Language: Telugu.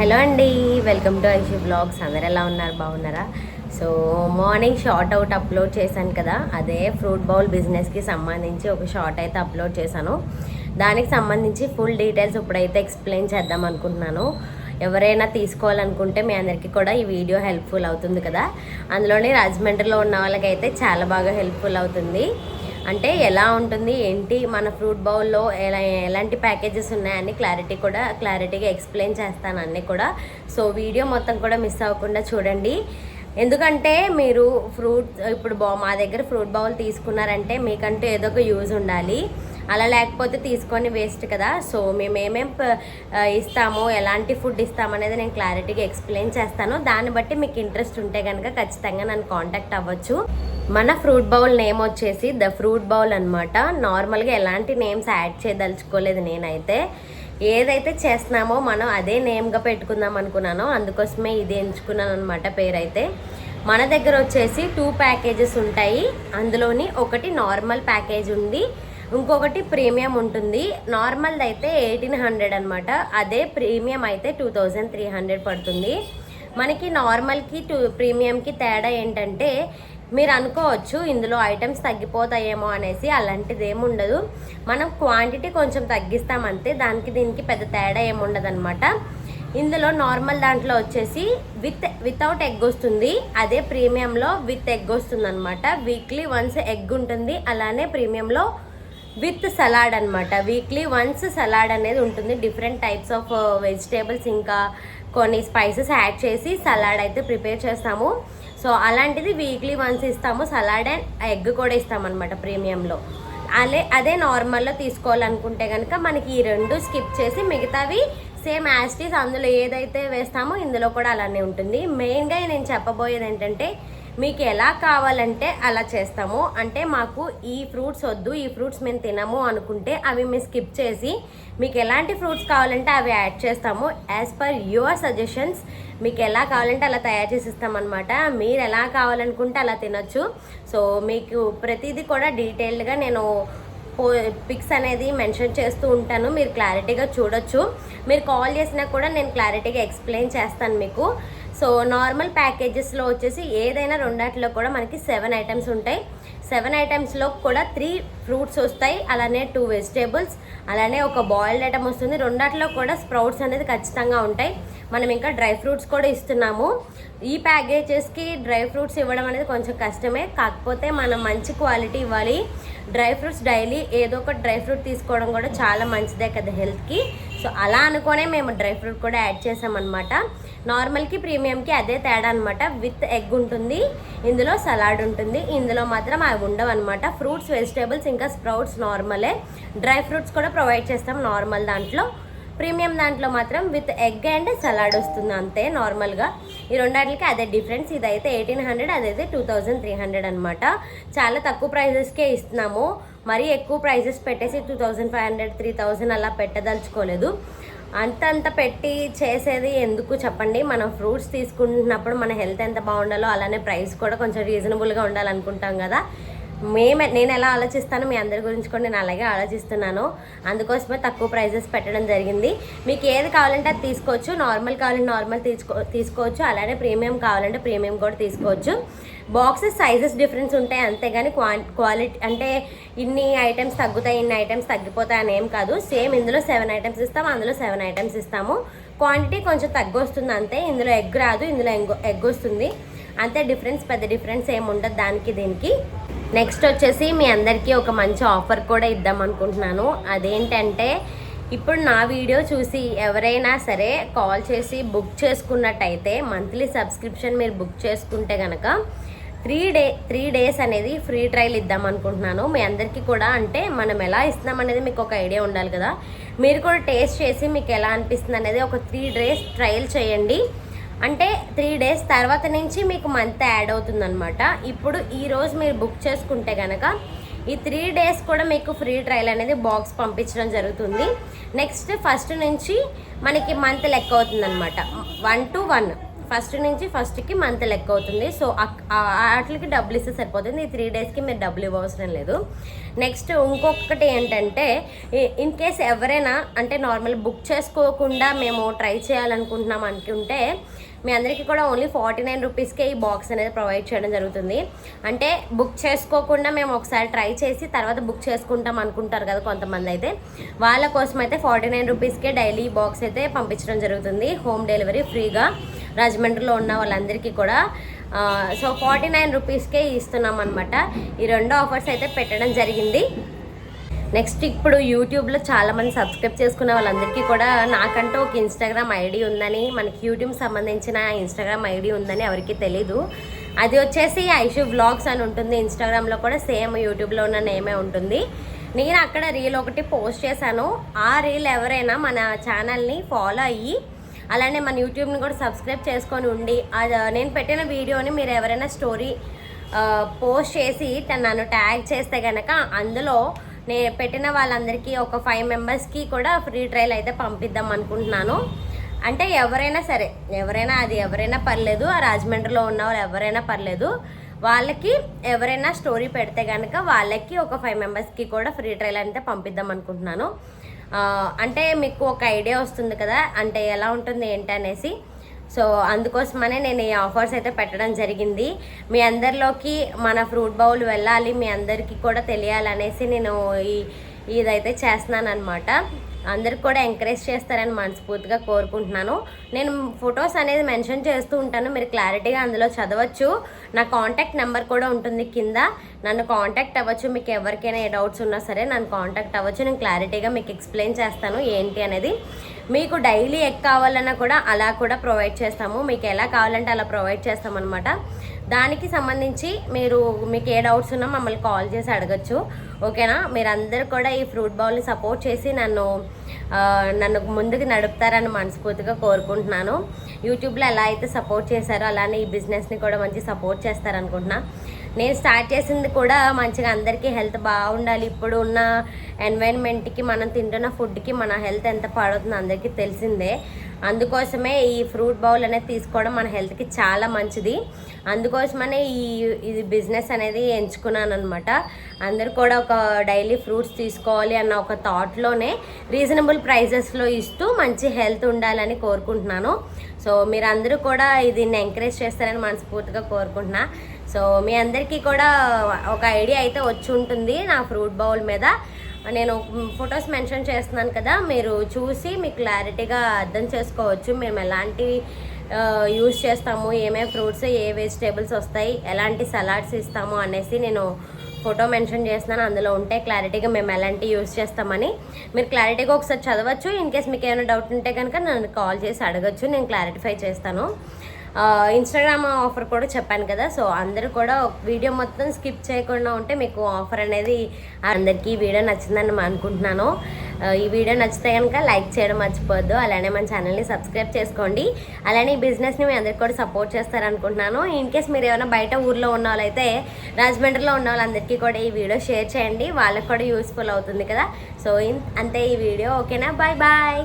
హలో అండి, వెల్కమ్ టు ఐషి బ్లాగ్స్. అందరు ఎలా ఉన్నారు? బాగున్నారా? So morning short out upload చేశాను కదా, అదే ఫ్రూట్ బౌల్ బిజినెస్కి సంబంధించి ఒక షార్ట్ అయితే అప్లోడ్ చేశాను. దానికి సంబంధించి ఫుల్ డీటెయిల్స్ ఇప్పుడైతే ఎక్స్ప్లెయిన్ చేద్దాం అనుకుంటున్నాను. ఎవరైనా తీసుకోవాలనుకుంటే మీ అందరికీ కూడా ఈ వీడియో హెల్ప్ఫుల్ అవుతుంది కదా. అందులోని రాజమండ్రిలో ఉన్న వాళ్ళకైతే చాలా బాగా హెల్ప్ఫుల్ అవుతుంది. అంటే ఎలా ఉంటుంది ఏంటి, మన ఫ్రూట్ బౌల్లో ఎలాంటి ప్యాకేజెస్ ఉన్నాయని క్లారిటీగా ఎక్స్ప్లెయిన్ చేస్తాను అన్నీ కూడా. సో వీడియో మొత్తం కూడా మిస్ అవ్వకుండా చూడండి. ఎందుకంటే మీరు ఇప్పుడు మా దగ్గర ఫ్రూట్ బౌల్ తీసుకున్నారంటే మీకంటూ ఏదో ఒక యూజ్ ఉండాలి. అలా లేకపోతే తీసుకొని వేస్ట్ కదా. సో మేము ఏమేమి ఇస్తాము, ఎలాంటి ఫుడ్ ఇస్తామనేది నేను క్లారిటీగా ఎక్స్ప్లెయిన్ చేస్తాను. దాన్ని బట్టి మీకు ఇంట్రెస్ట్ ఉంటే కనుక ఖచ్చితంగా నన్ను కాంటాక్ట్ అవ్వచ్చు. మన ఫ్రూట్ బౌల్ నేమ్ వచ్చేసి ద ఫ్రూట్ బౌల్ అనమాట. నార్మల్గా ఎలాంటి నేమ్స్ యాడ్ చేయదలుచుకోలేదు నేనైతే. ఏదైతే చేస్తున్నామో మనం అదే నేమ్గా పెట్టుకుందాం అనుకున్నాను, అందుకోసమే ఇది ఎంచుకున్నాను అనమాట పేరైతే. మన దగ్గర వచ్చేసి 2 ప్యాకేజెస్ ఉంటాయి. అందులోని ఒకటి నార్మల్ ప్యాకేజ్ ఉంది, ఇంకొకటి ప్రీమియం ఉంటుంది. నార్మల్ది అయితే 1800 అనమాట, అదే ప్రీమియం అయితే 2300 పడుతుంది. మనకి నార్మల్కి ప్రీమియంకి తేడా ఏంటంటే, మీరు అనుకోవచ్చు ఇందులో ఐటమ్స్ తగ్గిపోతాయేమో అనేసి. అలాంటిది ఏమి ఉండదు. మనం క్వాంటిటీ కొంచెం తగ్గిస్తామంతే, దానికి దీనికి పెద్ద తేడా ఏమి ఉండదు అనమాట. ఇందులో నార్మల్ దాంట్లో వచ్చేసి వితౌట్ ఎగ్ వస్తుంది, అదే ప్రీమియంలో విత్ ఎగ్ వస్తుంది అనమాట. వీక్లీ వన్స్ ఎగ్ ఉంటుంది. అలానే ప్రీమియంలో విత్ సలాడ్ అనమాట. వీక్లీ వన్స్ సలాడ్ అనేది ఉంటుంది. డిఫరెంట్ టైప్స్ ఆఫ్ వెజిటేబుల్స్ ఇంకా కొన్ని స్పైసెస్ యాడ్ చేసి సలాడ్ అయితే ప్రిపేర్ చేస్తాము. సో అలాంటిది వీక్లీ వన్స్ ఇస్తాము. సలాడ్ అండ్ ఎగ్ కూడా ఇస్తామన్నమాట ప్రీమియంలో. అదే నార్మల్లో తీసుకోవాలనుకుంటే కనుక మనకి ఈ 2 స్కిప్ చేసి మిగతావి సేమ్ యాస్టీస్ అందులో ఏదైతే వేస్తామో ఇందులో కూడా అలానే ఉంటుంది. మెయిన్గా నేను చెప్పబోయేది ఏంటంటే, మీకు ఎలా కావాలంటే అలా చేస్తాము. అంటే మాకు ఈ ఫ్రూట్స్ వద్దు, ఈ ఫ్రూట్స్ మేము తినము అనుకుంటే అవి మేము స్కిప్ చేసి మీకు ఎలాంటి ఫ్రూట్స్ కావాలంటే అవి యాడ్ చేస్తాము. యాజ్ పర్ యువర్ సజెషన్స్ మీకు ఎలా కావాలంటే అలా తయారు చేసి ఇస్తామన్నమాట. మీరు ఎలా కావాలనుకుంటే అలా తినొచ్చు. సో మీకు ప్రతిదీ కూడా డీటెయిల్డ్గా నేను పిక్స్ అనేది మెన్షన్ చేస్తూ ఉంటాను, మీరు క్లారిటీగా చూడొచ్చు. మీరు కాల్ చేసినా కూడా నేను క్లారిటీగా ఎక్స్ప్లెయిన్ చేస్తాను మీకు. సో నార్మల్ ప్యాకేజెస్లో వచ్చేసి ఏదైనా రెండాటిలో కూడా మనకి 7 ఐటమ్స్ ఉంటాయి. 7 ఐటమ్స్లో కూడా 3 ఫ్రూట్స్ వస్తాయి, అలానే 2 వెజిటేబుల్స్, అలానే ఒక బాయిల్డ్ ఐటమ్ వస్తుంది. రెండాటిలో కూడా స్ప్రౌట్స్ అనేది ఖచ్చితంగా ఉంటాయి. మనం ఇంకా డ్రై ఫ్రూట్స్ కూడా ఇస్తున్నాము. ఈ ప్యాకేజెస్కి డ్రై ఫ్రూట్స్ ఇవ్వడం అనేది కొంచెం కష్టమే, కాకపోతే మనం మంచి క్వాలిటీ ఇవ్వాలి. డ్రై ఫ్రూట్స్ డైలీ ఏదో ఒక డ్రై ఫ్రూట్ తీసుకోవడం కూడా చాలా మంచిదే కదా హెల్త్కి. సో అలా అనుకునే మేము డ్రై ఫ్రూట్ కూడా యాడ్ చేసామన్నమాట. నార్మల్కి ప్రీమియంకి అదే తేడా అనమాట. విత్ ఎగ్ ఉంటుంది, ఇందులో సలాడ్ ఉంటుంది. ఇందులో మాత్రం అవి ఉండవు అనమాట. ఫ్రూట్స్, వెజిటేబుల్స్ ఇంకా స్ప్రౌట్స్ నార్మలే. డ్రై ఫ్రూట్స్ కూడా ప్రొవైడ్ చేస్తాం నార్మల్ దాంట్లో. ప్రీమియం దాంట్లో మాత్రం విత్ ఎగ్ అండ్ సలాడ్ వస్తుంది అంతే నార్మల్గా. ఈ రెండాటికి అదే డిఫరెన్స్. ఇదైతే 1800, అదైతే 2300 అనమాట. చాలా తక్కువ ప్రైజెస్కే ఇస్తున్నాము. మరీ ఎక్కువ ప్రైజెస్ పెట్టేసి 2500, 3000 అలా పెట్టదలుచుకోలేదు. అంత పెట్టి చేసేది ఎందుకు చెప్పండి. మనం ఫ్రూట్స్ తీసుకుంటున్నప్పుడు మన హెల్త్ ఎంత బాగుండాలో అలానే ప్రైస్ కూడా కొంచెం రీజనబుల్గా ఉండాలనుకుంటాం కదా. నేను ఎలా ఆలోచిస్తానో మీ అందరి గురించి కూడా నేను అలాగే ఆలోచిస్తున్నాను. అందుకోసమే తక్కువ ప్రైజెస్ పెట్టడం జరిగింది. మీకు ఏది కావాలంటే అది తీసుకోవచ్చు. నార్మల్ కావాలంటే నార్మల్ తీసుకోవచ్చు, అలానే ప్రీమియం కావాలంటే ప్రీమియం కూడా తీసుకోవచ్చు. బాక్సెస్ సైజెస్ డిఫరెన్స్ ఉంటాయి అంతేగాని క్వాలిటీ అంటే ఇన్ని ఐటమ్స్ తగ్గుతాయి, ఇన్ని ఐటమ్స్ తగ్గిపోతాయి అని ఏం కాదు. సేమ్ ఇందులో 7 ఐటమ్స్ ఇస్తాము, అందులో 7 ఐటమ్స్ ఇస్తాము. క్వాంటిటీ కొంచెం తగ్గొస్తుంది అంతే. ఇందులో ఎగ్ రాదు, ఇందులో ఎగ్ వస్తుంది అంతే. పెద్ద డిఫరెన్స్ ఏమి ఉండదు దానికి దీనికి. నెక్స్ట్ వచ్చేసి మీ అందరికీ ఒక మంచి ఆఫర్ కూడా ఇద్దాం అనుకుంటున్నాను. అదేంటంటే, ఇప్పుడు నా వీడియో చూసి ఎవరైనా సరే కాల్ చేసి బుక్ చేసుకున్నట్టయితే, మంత్లీ సబ్స్క్రిప్షన్ మీరు బుక్ చేసుకుంటే కనుక 3 డేస్ అనేది ఫ్రీ ట్రయల్ ఇద్దాం అనుకుంటున్నాను మీ అందరికీ కూడా. అంటే మనం ఎలా ఇస్తున్నాం అనేది మీకు ఒక ఐడియా ఉండాలి కదా. మీరు కూడా టేస్ట్ చేసి మీకు ఎలా అనిపిస్తుంది అనేది ఒక 3 డేస్ ట్రయల్ చేయండి. అంటే 3 డేస్ తర్వాత నుంచి మీకు మంత్ యాడ్ అవుతుందన్నమాట. ఇప్పుడు ఈరోజు మీరు బుక్ చేసుకుంటే కనుక ఈ 3 డేస్ కూడా మీకు ఫ్రీ ట్రయల్ అనేది బాక్స్ పంపించడం జరుగుతుంది. నెక్స్ట్ 1st నుంచి మనకి మంత్ లెక్క అవుతుందన్నమాట. 1 to 1 ఫస్ట్ నుంచి ఫస్ట్కి మంత్ లెక్క అవుతుంది. సో వాటికి డబ్బులు ఇస్తే సరిపోతుంది. ఈ 3 డేస్కి మీరు డబ్బులు ఇవ్వవసరం లేదు. నెక్స్ట్ ఇంకొకటి ఏంటంటే, ఇన్ కేస్ ఎవరైనా అంటే నార్మల్ బుక్ చేసుకోకుండా మేము ట్రై చేయాలనుకుంటున్నాం అనుకుంటే మీ అందరికీ కూడా ఓన్లీ 49 రూపీస్కే ఈ బాక్స్ అనేది ప్రొవైడ్ చేయడం జరుగుతుంది. అంటే బుక్ చేసుకోకుండా మేము ఒకసారి ట్రై చేసి తర్వాత బుక్ చేసుకుంటాం అనుకుంటారు కదా కొంతమంది, అయితే వాళ్ళ కోసం అయితే 49 రూపీస్కే డైలీ బాక్స్ అయితే పంపించడం జరుగుతుంది. హోమ్ డెలివరీ ఫ్రీగా రాజమండ్రిలో ఉన్న వాళ్ళందరికీ కూడా. సో 49 రూపీస్కే ఇస్తున్నాం అనమాట. ఈ 2 ఆఫర్స్ అయితే పెట్టడం జరిగింది. నెక్స్ట్ ఇప్పుడు యూట్యూబ్లో చాలామంది సబ్స్క్రైబ్ చేసుకున్న వాళ్ళందరికీ కూడా నాకంటూ ఒక ఇన్స్టాగ్రామ్ ఐడి ఉందని, మనకి యూట్యూబ్ సంబంధించిన ఇన్స్టాగ్రామ్ ఐడి ఉందని ఎవరికి తెలీదు. అది వచ్చేసి ఐషు వ్లాగ్స్ అని ఉంటుంది. ఇన్స్టాగ్రామ్లో కూడా సేమ్ యూట్యూబ్లో ఉన్న నేమే ఉంటుంది. నేను అక్కడ రీల్ ఒకటి పోస్ట్ చేశాను. ఆ రీల్ ఎవరైనా మన ఛానల్ని ఫాలో అయ్యి అలానే మన యూట్యూబ్ని కూడా సబ్స్క్రైబ్ చేసుకొని ఉండి నేను పెట్టిన వీడియోని మీరు ఎవరైనా స్టోరీ పోస్ట్ చేసి నన్ను ట్యాగ్ చేస్తే కనుక అందులో నేను పెట్టిన వాళ్ళందరికీ ఒక 5 మెంబర్స్కి కూడా ఫ్రీ ట్రయల్ అయితే పంపిద్దాం అనుకుంటున్నాను. అంటే ఎవరైనా సరే, ఎవరైనా పర్లేదు, ఆ రాజమండ్రిలో ఉన్న వాళ్ళు ఎవరైనా పర్లేదు, వాళ్ళకి ఎవరైనా స్టోరీ పెడితే కనుక వాళ్ళకి ఒక 5 మెంబర్స్కి కూడా ఫ్రీ ట్రయల్ అయితే పంపిద్దాం అనుకుంటున్నాను. అంటే మీకు ఒక ఐడియా వస్తుంది కదా, అంటే ఎలా ఉంటుంది ఏంటి అనేసి. సో అందుకోసమనే నేను ఈ ఆఫర్స్ అయితే పెట్టడం జరిగింది. మీ అందరిలోకి మన ఫ్రూట్ బౌల్ వెళ్ళాలి, మీ అందరికీ కూడా తెలియాలనేసి నేను ఇదైతే చేస్తున్నాను అనమాట. అందరికి కూడా ఎంకరేజ్ చేస్తారని మనస్ఫూర్తిగా కోరుకుంటున్నాను. నేను ఫొటోస్ అనేది మెన్షన్ చేస్తూ ఉంటాను, మీరు క్లారిటీగా అందులో చదవచ్చు. నా కాంటాక్ట్ నెంబర్ కూడా ఉంటుంది కింద, నన్ను కాంటాక్ట్ అవ్వచ్చు. మీకు ఎవరికైనా ఏ డౌట్స్ ఉన్నా సరే నన్ను కాంటాక్ట్ అవ్వచ్చు. నేను క్లారిటీగా మీకు ఎక్స్ప్లెయిన్ చేస్తాను ఏంటి అనేది. మీకు డైలీ ఎగ్ కావాలన్నా కూడా అలా కూడా ప్రొవైడ్ చేస్తాము. మీకు ఎలా కావాలంటే అలా ప్రొవైడ్ చేస్తామన్నమాట. దానికి సంబంధించి మీకు ఏ డౌట్స్ ఉన్నా మమ్మల్ని కాల్ చేసి అడగచ్చు. ఓకేనా? మీరందరూ కూడా ఈ ఫ్రూట్ బౌల్ని సపోర్ట్ చేసి నన్ను ముందుకు నడుపుతారని మనస్ఫూర్తిగా కోరుకుంటున్నాను. యూట్యూబ్లో ఎలా అయితే సపోర్ట్ చేశారో అలానే ఈ బిజినెస్ని కూడా మంచి సపోర్ట్ చేస్తారనుకుంటున్నా. నేను స్టార్ట్ చేసింది కూడా మంచిగా అందరికీ హెల్త్ బాగుండాలి. ఇప్పుడు ఉన్న ఎన్వైరన్మెంట్కి, మనం తింటున్న ఫుడ్కి మన హెల్త్ ఎంత పాడవుతుందో అందరికీ తెలిసిందే. అందుకోసమే ఈ ఫ్రూట్ బౌల్ అనేది తీసుకోవడం మన హెల్త్కి చాలా మంచిది. అందుకోసమనే ఇది బిజినెస్ అనేది ఎంచుకున్నాను అనమాట. అందరూ కూడా ఒక డైలీ ఫ్రూట్స్ తీసుకోవాలి అన్న ఒక థాట్లోనే రీజనబుల్ ప్రైజెస్లో ఇస్తూ మంచి హెల్త్ ఉండాలని కోరుకుంటున్నాను. సో మీరందరూ కూడా దీన్ని ఎంకరేజ్ చేస్తారని మనస్ఫూర్తిగా కోరుకుంటున్నా. సో మీ అందరికీ కూడా ఒక ఐడియా అయితే వచ్చి ఉంటుంది నా ఫ్రూట్ బౌల్ మీద. నేను ఫొటోస్ మెన్షన్ చేస్తున్నాను కదా, మీరు చూసి మీకు క్లారిటీగా అర్థం చేసుకోవచ్చు మేము ఎలాంటి యూజ్ చేస్తాము, ఏమేమి ఫ్రూట్స్, ఏ వెజిటేబుల్స్ వస్తాయి, ఎలాంటి సలాడ్స్ ఇస్తాము అనేసి నేను ఫోటో మెన్షన్ చేస్తున్నాను. అందులో ఉంటే క్లారిటీగా మేము ఎలాంటి యూజ్ చేస్తామని మీరు క్లారిటీగా ఒకసారి చదవచ్చు. ఇన్ కేస్ మీకు ఏమైనా డౌట్ ఉంటే కనుక నన్ను కాల్ చేసి అడగచ్చు, నేను క్లారిఫై చేస్తాను. ఇన్స్టాగ్రామ్ ఆఫర్ కూడా చెప్పాను కదా, సో అందరూ కూడా వీడియో మొత్తం స్కిప్ చేయకుండా ఉంటే మీకు ఆఫర్ అనేది అందరికీ వీడియో నచ్చిందని అనుకుంటున్నాను. ఈ వీడియో నచ్చితే కనుక లైక్ చేయడం మర్చిపోవద్దు. అలానే మన ఛానల్ని సబ్స్క్రైబ్ చేసుకోండి. అలానే ఈ బిజినెస్ని మీ అందరికీ కూడా సపోర్ట్ చేస్తారనుకుంటున్నాను. ఇన్ కేస్ మీరు ఏమైనా బయట ఊర్లో ఉన్న వాళ్ళైతే, రాజమండ్రిలో ఉన్న వాళ్ళందరికీ కూడా ఈ వీడియో షేర్ చేయండి, వాళ్ళకి కూడా యూస్ఫుల్ అవుతుంది కదా. సో అంతే ఈ వీడియో. ఓకేనా? Bye bye.